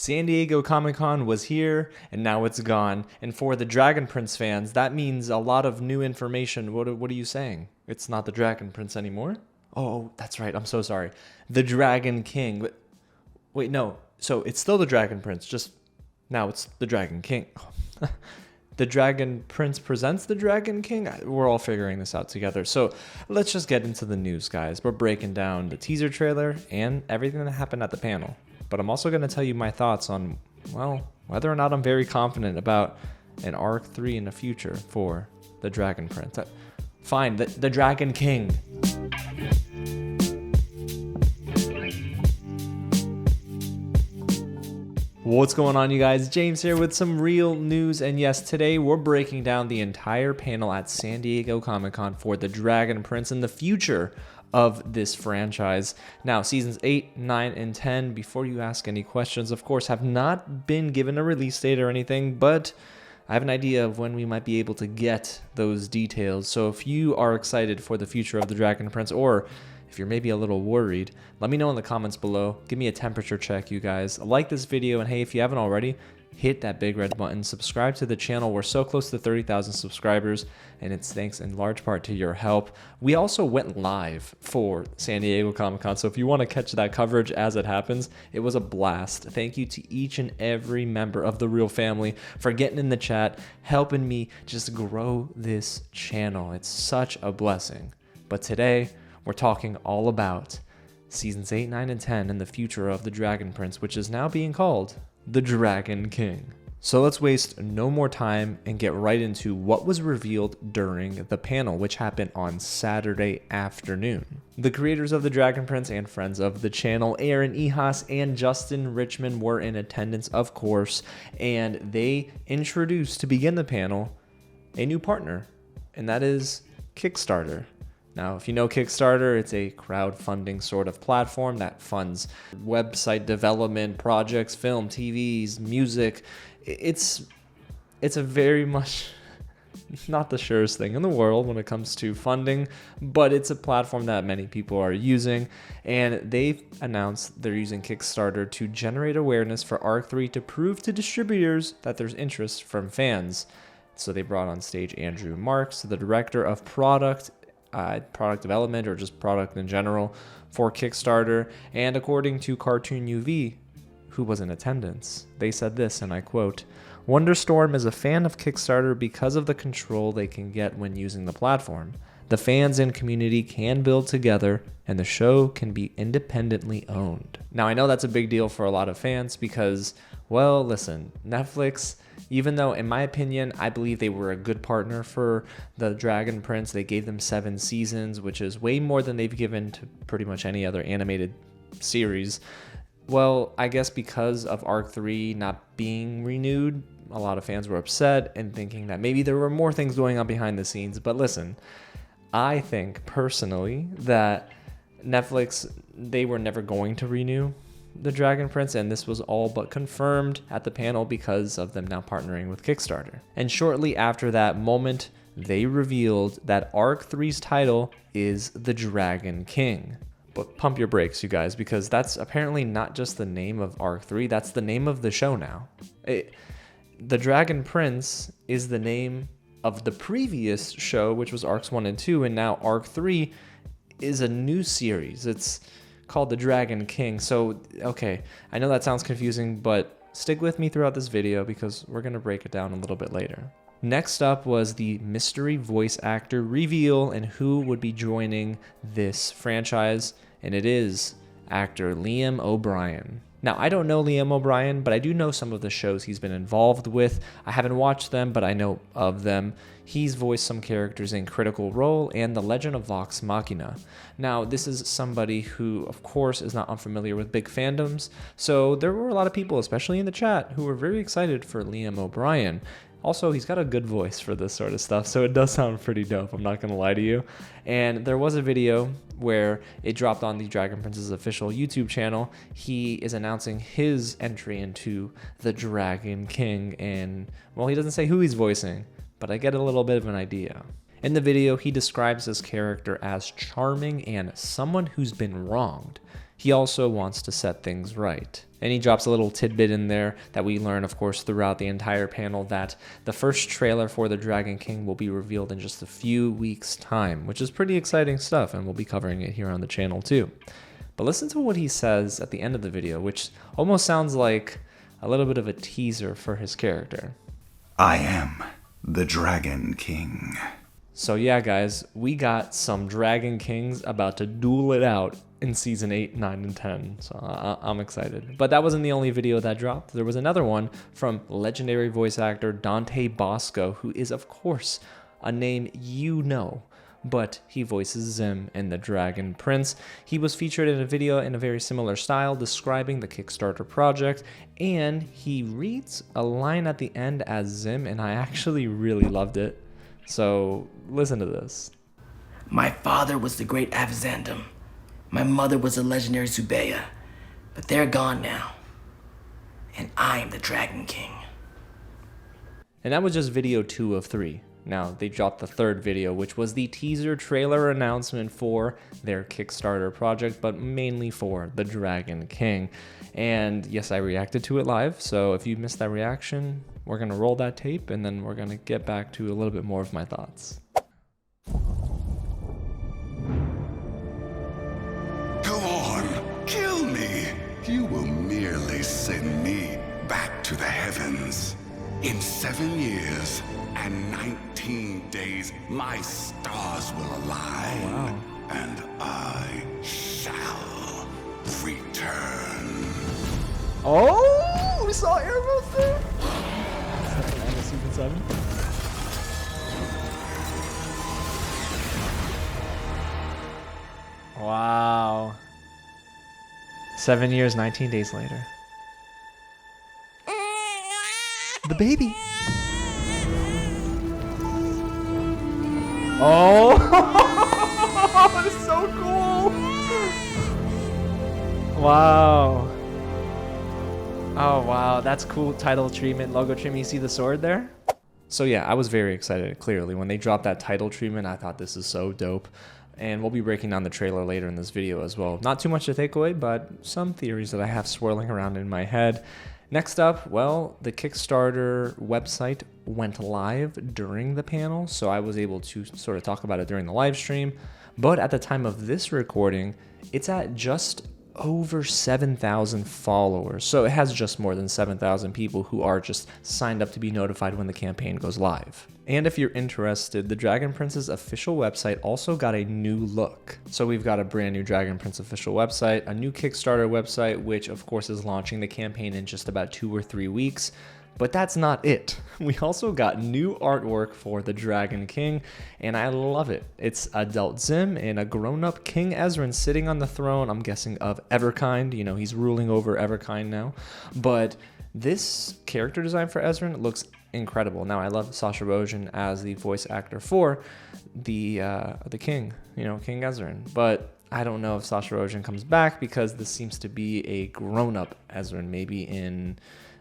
San Diego Comic-Con was here, and now it's gone. And for the Dragon Prince fans, that means a lot of new information. What are you saying? It's not the Dragon Prince anymore? Oh, that's right. I'm so sorry. The Dragon King. But wait, no. So it's still the Dragon Prince, just now it's the Dragon King. The Dragon Prince presents the Dragon King? We're all figuring this out together. So let's just get into the news, guys. We're breaking down the teaser trailer and everything that happened at the panel. But I'm also going to tell you my thoughts on, well, whether or not I'm very confident about an Arc 3 in the future for the Dragon Prince. Fine, the Dragon King. What's going on, you guys? James here with some real news, and yes, today we're breaking down the entire panel at San Diego Comic-Con for the Dragon Prince and the future of this franchise. Now, seasons 8, 9, and 10, before you ask any questions, of course, have not been given a release date or anything, but I have an idea of when we might be able to get those details. So if you are excited for the future of the Dragon Prince, or if you're maybe a little worried, let me know in the comments below. Give me a temperature check, you guys. Like this video, and hey, if you haven't already, hit that big red button. Subscribe to the channel. We're so close to 30,000 subscribers, and it's thanks in large part to your help. We also went live for San Diego Comic-Con, so if you want to catch that coverage as it happens, it was a blast. Thank you to each and every member of the Real Family for getting in the chat, helping me just grow this channel. It's such a blessing. But today, we're talking all about seasons 8, 9, and 10 and the future of the Dragon Prince, which is now being called the Dragon King. So let's waste no more time and get right into what was revealed during the panel, which happened on Saturday afternoon. The creators of the Dragon Prince and friends of the channel, Aaron, Ehasz, and Justin Richmond, were in attendance, of course, and they introduced, to begin the panel, a new partner, and that is Kickstarter. Now, if you know Kickstarter, it's a crowdfunding sort of platform that funds website development, projects, film, TVs, music. It's a very much not the surest thing in the world when it comes to funding, but it's a platform that many people are using, and they've announced they're using Kickstarter to generate awareness for Arc 3 to prove to distributors that there's interest from fans. So they brought on stage Andrew Marks, the director of product development, or just product in general for Kickstarter, and according to Cartoon UV, who was in attendance, they said this, and I quote, "Wonderstorm is a fan of Kickstarter because of the control they can get when using the platform. The fans and community can build together, and the show can be independently owned." Now, I know that's a big deal for a lot of fans because, well, listen, Netflix, even though, in my opinion, I believe they were a good partner for the Dragon Prince, they gave them 7 seasons, which is way more than they've given to pretty much any other animated series. Well, I guess because of Arc 3 not being renewed, a lot of fans were upset and thinking that maybe there were more things going on behind the scenes. But listen, I think personally that Netflix, they were never going to renew the Dragon Prince, and this was all but confirmed at the panel because of them now partnering with Kickstarter. And shortly after that moment, they revealed that Arc 3's title is the Dragon King. But pump your brakes, you guys, because that's apparently not just the name of Arc 3, that's the name of the show now. The Dragon Prince is the name of the previous show, which was Arcs 1 and 2, and now Arc 3 is a new series. It's called the Dragon King. So, okay, I know that sounds confusing, but stick with me throughout this video because we're going to break it down a little bit later. Next up was the mystery voice actor reveal and who would be joining this franchise, and it is actor Liam O'Brien. Now, I don't know Liam O'Brien, but I do know some of the shows he's been involved with. I haven't watched them, but I know of them. He's voiced some characters in Critical Role and The Legend of Vox Machina. Now, this is somebody who, of course, is not unfamiliar with big fandoms, so there were a lot of people, especially in the chat, who were very excited for Liam O'Brien. Also, he's got a good voice for this sort of stuff, so it does sound pretty dope, I'm not going to lie to you. And there was a video where it dropped on the Dragon Prince's official YouTube channel. He is announcing his entry into the Dragon King, and, well, he doesn't say who he's voicing, but I get a little bit of an idea. In the video, he describes his character as charming and someone who's been wronged. He also wants to set things right. And he drops a little tidbit in there that we learn, of course, throughout the entire panel, that the first trailer for the Dragon King will be revealed in just a few weeks' time, which is pretty exciting stuff, and we'll be covering it here on the channel too. But listen to what he says at the end of the video, which almost sounds like a little bit of a teaser for his character. I am the Dragon King. So yeah, guys, we got some Dragon Kings about to duel it out in season 8, 9, and 10. So I'm excited. But that wasn't the only video that dropped. There was another one from legendary voice actor Dante Basco, who is, of course, a name you know, but he voices Zim in The Dragon Prince. He was featured in a video in a very similar style describing the Kickstarter project, and he reads a line at the end as Zim, and I actually really loved it. So listen to this. My father was the great Avizandum. My mother was the legendary Zubeya, but they're gone now. And I am the Dragon King. And that was just video 2 of 3. Now, they dropped the third video, which was the teaser trailer announcement for their Kickstarter project, but mainly for the Dragon King. And yes, I reacted to it live, so if you missed that reaction, we're going to roll that tape, and then we're going to get back to a little bit more of my thoughts. Go on, kill me. You will merely send me back to the heavens. In 7 years and 19 days, my stars will align. Wow. And I shall return. Oh, we saw Aaravos there. End of season 7. Wow. 7 years, 19 days later. The baby. Oh, that's so cool. Wow. Oh, wow. That's cool title treatment, logo treatment. You see the sword there? So yeah, I was very excited, clearly. When they dropped that title treatment, I thought this is so dope. And we'll be breaking down the trailer later in this video as well. Not too much to take away, but some theories that I have swirling around in my head. Next up, well, the Kickstarter website went live during the panel, so I was able to sort of talk about it during the live stream. But at the time of this recording, it's at just over 7,000 followers. So it has just more than 7,000 people who are just signed up to be notified when the campaign goes live. And if you're interested, the Dragon Prince's official website also got a new look. So we've got a brand new Dragon Prince official website, a new Kickstarter website, which of course is launching the campaign in just about 2 or 3 weeks. But that's not it. We also got new artwork for the Dragon King, and I love it. It's adult Zim and a grown-up King Ezran sitting on the throne, I'm guessing, of Everkind. You know, he's ruling over Everkind now. But this character design for Ezran looks incredible. Now, I love Sasha Rojen as the voice actor for the king, you know, King Ezran. But I don't know if Sasha Rojen comes back because this seems to be a grown-up Ezran, maybe in,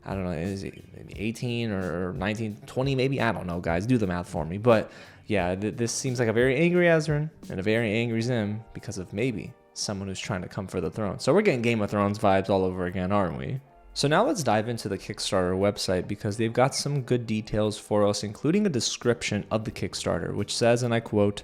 I don't know, is it maybe 18 or 19, 20 maybe? I don't know, guys. Do the math for me. But yeah, this seems like a very angry Ezran and a very angry Zim because of maybe someone who's trying to come for the throne. So we're getting Game of Thrones vibes all over again, aren't we? So now let's dive into the Kickstarter website because they've got some good details for us, including a description of the Kickstarter, which says, and I quote,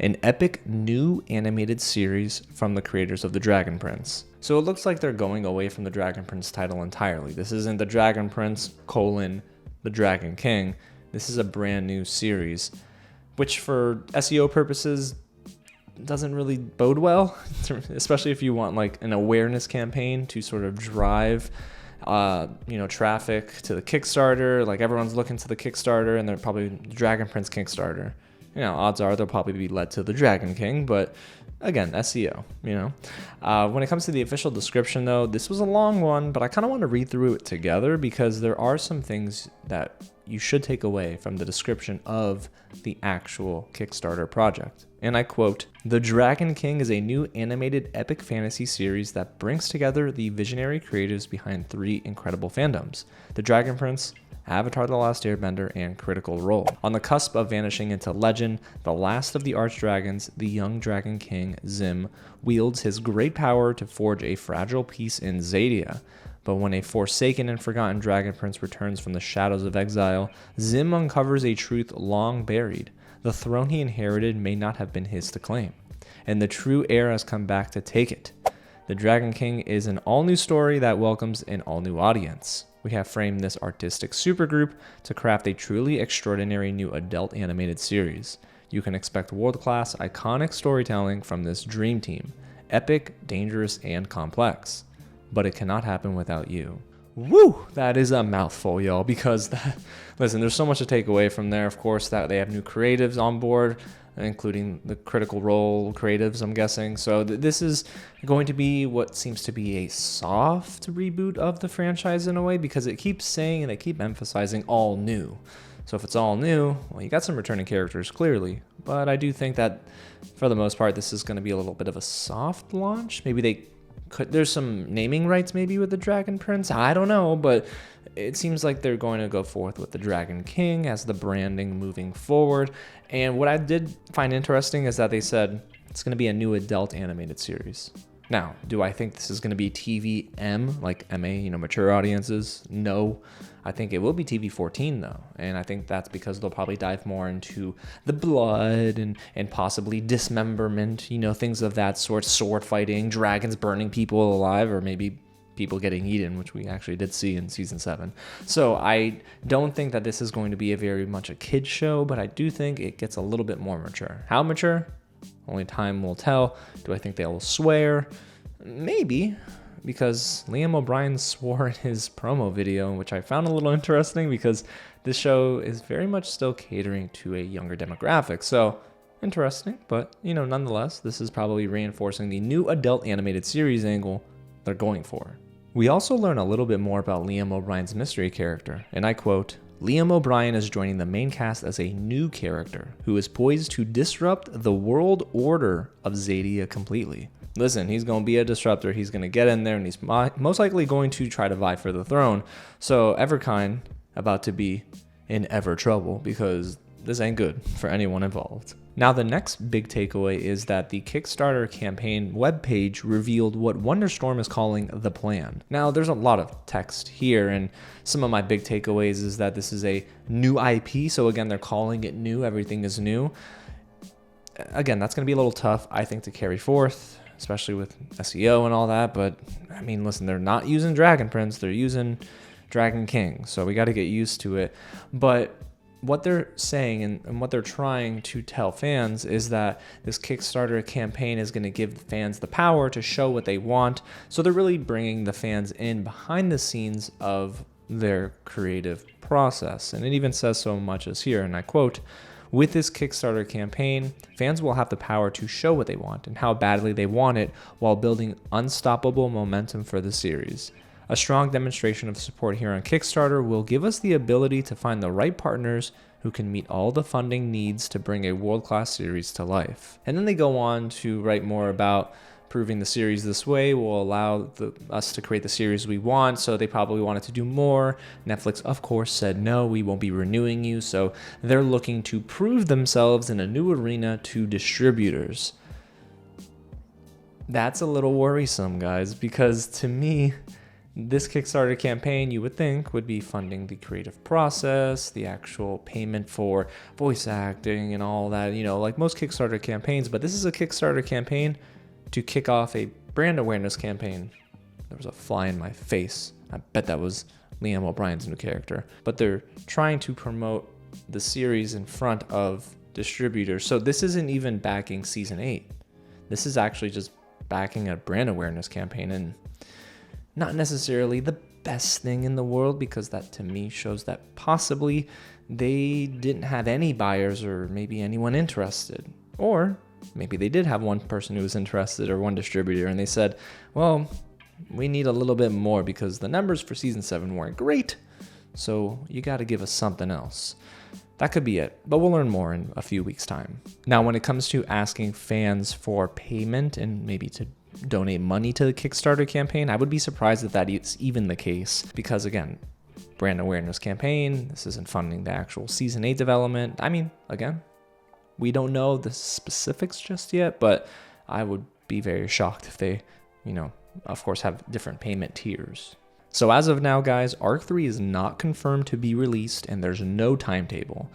"An epic new animated series from the creators of The Dragon Prince." So it looks like they're going away from the Dragon Prince title entirely. This isn't The Dragon Prince, The Dragon King. This is a brand new series, which for SEO purposes doesn't really bode well, especially if you want like an awareness campaign to sort of drive traffic to the Kickstarter. Like everyone's looking to the Kickstarter and they're probably Dragon Prince Kickstarter. You know, odds are they'll probably be led to the Dragon King, but again, SEO, you know. When it comes to the official description though, this was a long one, but I kind of want to read through it together because there are some things that you should take away from the description of the actual Kickstarter project. And I quote, "The Dragon King is a new animated epic fantasy series that brings together the visionary creatives behind 3 incredible fandoms, The Dragon Prince, Avatar: The Last Airbender, and Critical Role. On the cusp of vanishing into legend, the last of the Archdragons, the young Dragon King, Zim, wields his great power to forge a fragile peace in Zadia. But when a forsaken and forgotten dragon prince returns from the shadows of exile, Zim uncovers a truth long buried. The throne he inherited may not have been his to claim, and the true heir has come back to take it. The Dragon King is an all-new story that welcomes an all-new audience. We have framed this artistic supergroup to craft a truly extraordinary new adult animated series. You can expect world-class, iconic storytelling from this dream team. Epic, dangerous, and complex. But it cannot happen without you. Woo! That is a mouthful, y'all, because listen, there's so much to take away from there. Of course, that they have new creatives on board, including the Critical Role creatives, I'm guessing. So this is going to be what seems to be a soft reboot of the franchise in a way, because it keeps saying and they keep emphasizing all new. So if it's all new, well, you got some returning characters, clearly. But I do think that, for the most part, this is going to be a little bit of a soft launch. Maybe there's some naming rights maybe with the Dragon Prince. I don't know, but it seems like they're going to go forth with the Dragon King as the branding moving forward. And what I did find interesting is that they said it's going to be a new adult animated series. Now, do I think this is going to be TVM, like MA, mature audiences? No. I think it will be TV-14 though, and I think that's because they'll probably dive more into the blood and possibly dismemberment, things of that sort, sword fighting, dragons burning people alive, or maybe people getting eaten, which we actually did see in season 7. So I don't think that this is going to be very much a kid's show, but I do think it gets a little bit more mature. How mature? Only time will tell. Do I think they will swear? Maybe. Because Liam O'Brien swore in his promo video, which I found a little interesting because this show is very much still catering to a younger demographic. So interesting, but nonetheless, this is probably reinforcing the new adult animated series angle they're going for. We also learn a little bit more about Liam O'Brien's mystery character, and I quote, "Liam O'Brien is joining the main cast as a new character who is poised to disrupt the world order of Zadia completely." Listen, he's going to be a disruptor. He's going to get in there, and he's most likely going to try to vie for the throne. So Everkind about to be in ever trouble, because this ain't good for anyone involved. Now, the next big takeaway is that the Kickstarter campaign webpage revealed what Wonderstorm is calling the plan. Now, there's a lot of text here, and some of my big takeaways is that this is a new IP. So again, they're calling it new. Everything is new. Again, that's going to be a little tough, I think, to carry forth, especially with SEO and all that. But I mean, listen, they're not using Dragon Prince, they're using Dragon King. So we got to get used to it. But what they're saying and what they're trying to tell fans is that this Kickstarter campaign is going to give the fans the power to show what they want. So they're really bringing the fans in behind the scenes of their creative process. And it even says so much as here, and I quote, "With this Kickstarter campaign, fans will have the power to show what they want and how badly they want it while building unstoppable momentum for the series. A strong demonstration of support here on Kickstarter will give us the ability to find the right partners who can meet all the funding needs to bring a world-class series to life." And then they go on to write more about proving the series this way will allow us to create the series we want. So they probably wanted to do more. Netflix, of course, said no, we won't be renewing you. So they're looking to prove themselves in a new arena to distributors. That's a little worrisome, guys, because to me, this Kickstarter campaign, you would think, would be funding the creative process, the actual payment for voice acting and all that, like most Kickstarter campaigns. But this is a Kickstarter campaign to kick off a brand awareness campaign. There was a fly in my face. I bet that was Liam O'Brien's new character. But they're trying to promote the series in front of distributors. So this isn't even backing season 8. This is actually just backing a brand awareness campaign, and not necessarily the best thing in the world, because that to me shows that possibly they didn't have any buyers or maybe anyone interested. Or maybe they did have one person who was interested or one distributor, and they said, well, we need a little bit more because the numbers for season 7 weren't great, so you got to give us something else. That could be it, but we'll learn more in a few weeks' time. Now, when it comes to asking fans for payment and maybe to donate money to the Kickstarter campaign, I would be surprised if that is even the case, because again, brand awareness campaign, this isn't funding the actual season 8 development. I mean, again, we don't know the specifics just yet, but I would be very shocked if they, of course, have different payment tiers. So as of now, guys, Arc 3 is not confirmed to be released, and there's no timetable.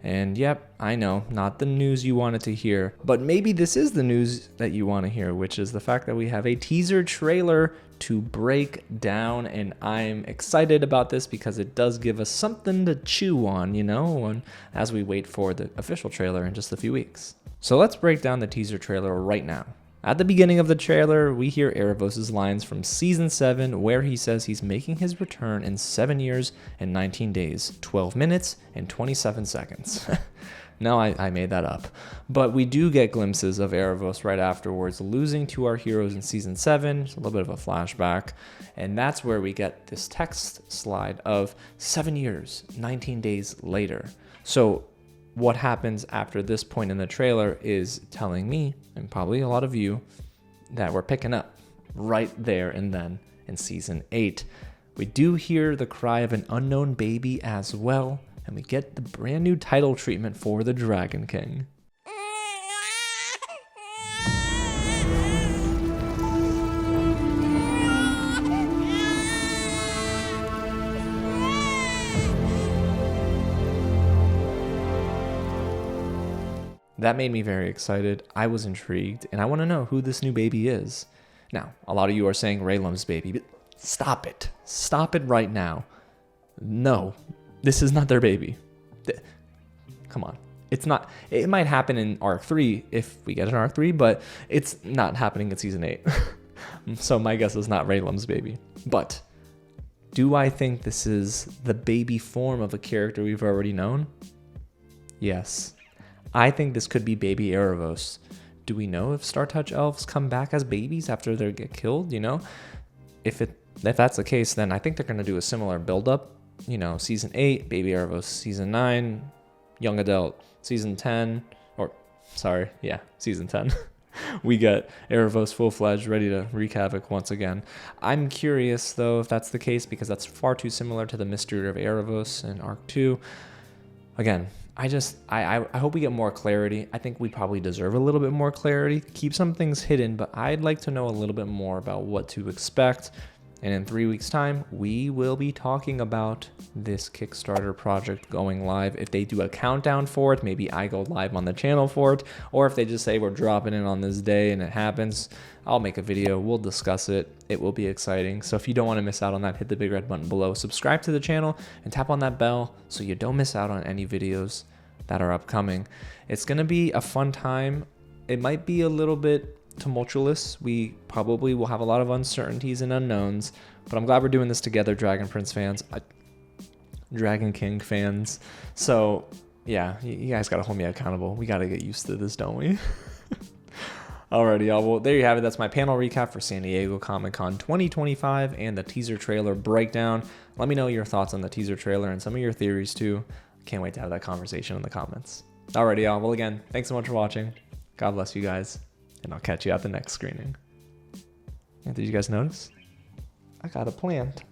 And yep, I know, not the news you wanted to hear, but maybe this is the news that you want to hear, which is the fact that we have a teaser trailer to break down, and I'm excited about this because it does give us something to chew on, you know, as we wait for the official trailer in just a few weeks. So let's break down the teaser trailer right now. At the beginning of the trailer, we hear Aaravos' lines from Season 7, where he says he's making his return in 7 years and 19 days, 12 minutes, and 27 seconds. No, I made that up. But we do get glimpses of Aaravos right afterwards, losing to our heroes in Season 7, just a little bit of a flashback, and that's where we get this text slide of 7 years, 19 days later. So what happens after this point in the trailer is telling me, and probably a lot of you, that we're picking up right there and then in Season 8. We do hear the cry of an unknown baby as well, and we get the brand new title treatment for the Dragon King. That made me very excited. I was intrigued, and I want to know who this new baby is. Now, a lot of you are saying Rayla's baby, but stop it. Stop it right now. No, this is not their baby. Come on. It's not. It might happen in Arc 3 if we get an Arc 3, but it's not happening in Season 8. So my guess is not Rayla's baby. But do I think this is the baby form of a character we've already known? Yes. I think this could be baby Aaravos. Do we know if Star Touch elves come back as babies after they get killed, you know? If that's the case, then I think they're going to do a similar build-up. You know, Season 8, baby Aaravos. Season 9, young adult. Season 10, Season 10. We get Aaravos full-fledged, ready to wreak havoc once again. I'm curious, though, if that's the case, because that's far too similar to the mystery of Aaravos in Arc 2. Again, I hope we get more clarity. I think we probably deserve a little bit more clarity. Keep some things hidden, but I'd like to know a little bit more about what to expect. And in 3 weeks' time, we will be talking about this Kickstarter project going live. If they do a countdown for it, maybe I go live on the channel for it. Or if they just say we're dropping it on this day and it happens, I'll make a video. We'll discuss it. It will be exciting. So if you don't want to miss out on that, hit the big red button below. Subscribe to the channel and tap on that bell so you don't miss out on any videos that are upcoming. It's going to be a fun time. It might be a little bit tumultuous. We probably will have a lot of uncertainties and unknowns, but I'm glad we're doing this together, Dragon Prince fans, Dragon King fans. So yeah, you guys got to hold me accountable. We got to get used to this, don't we? Alrighty, y'all. Well, there you have it. That's my panel recap for San Diego Comic-Con 2025 and the teaser trailer breakdown. Let me know your thoughts on the teaser trailer and some of your theories too. Can't wait to have that conversation in the comments. Alrighty, y'all. Well, again, thanks so much for watching. God bless you guys, and I'll catch you at the next screening. And did you guys notice? I got a plant.